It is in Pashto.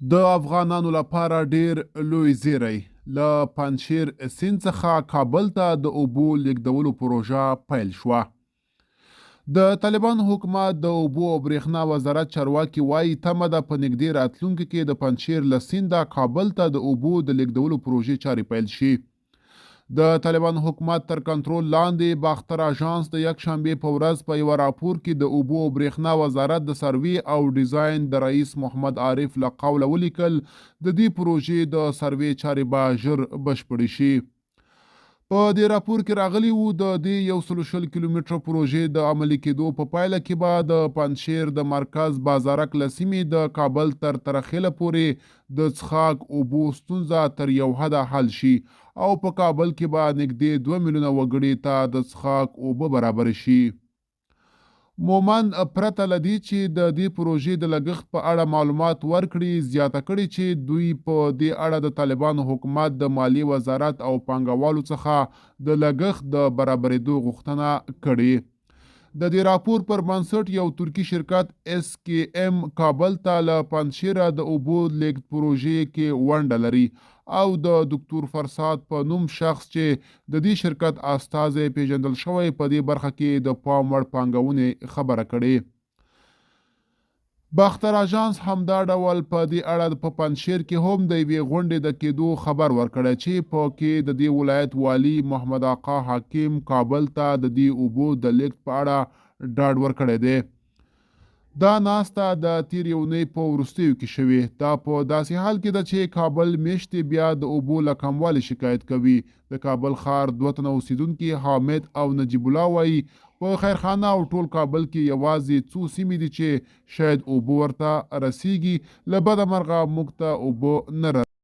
د افغانانو لپاره ډیر لوی زیری له پنجشیر سیند څخه کابل ته د اوبو لیږدولو پروژه پیل شوه. د طالبان حکومت د اوبو او برېښنا وزارت چارواکي وایي تمه ده په نږدې راتلونکي کې د پنجشیر له سینده کابل ته د اوبو د لیږدولو پروژې چارې پیل شي. د طالبان حکومت تر کنټرول لاندې باختر اژانس د یکشنبې په ورځ په یوه راپور کې د اوبو او برېښنا وزارت د سروې او ډیزاین د رئیس محمد عارف له قوله ولیکل د دې پروژې د سروې چارې به ژر بشپړې شي. په دې راپور کې راغلی وو د دې 120 کیلومتره پروژې د عملي کېدو په پایله کې به د پنجشیر د مرکز بازارک له سیمې د کابل تر ترخیله پورې د څښاک اوبو ستونزه تر یو حده حل شي او په کابل کې به نږدې 2 میلیونه وګړي ته د څښاک اوبه برابر شي. مومن پرته له دې چې د دې پروژې د لګښت په اړه معلومات ورکړي زیاته کړې چې دوی په دې اړه د طالبانو حکومت د مالیې وزارت او پانګوالو څخه د لګښت د برابرېدو غوښتنه کړې. د دې راپور پر بنسټ یو ترکي شرکت SKM کابل ته له پنجشیره د اوبو لیږد پروژې کې ونډه لري او د دکتور فرساد په نوم شخص چې د دې شرکت استازی پیژندل شوی په دې برخه کې د پام وړ پانګونې خبره کړې. باختر اژانس همدا ډول په دې اړه په پنجشیر کې هم د یوې غونډې د کېدو خبر ورکړی چې په کې د دې ولایت والي محمد آقا حکیم کابل ته د دې اوبو د لیږد په اړه ډاډ ورکړی دی. دا ناسته د تېرې اونۍ په وروستیو کې شوې. دا په داسې حال کې ده چې کابل میاشتې بیا د اوبو له کموالي شکایت کوي. د کابل ښار 2 تنه اوسیدونکي حامد او نجیب الله وایي په خیرخانه او ټول کابل کې یوازې څو سیمې دي چې شاید اوبه ورته رسیږي. له بده مرغه موږ ته اوبه نه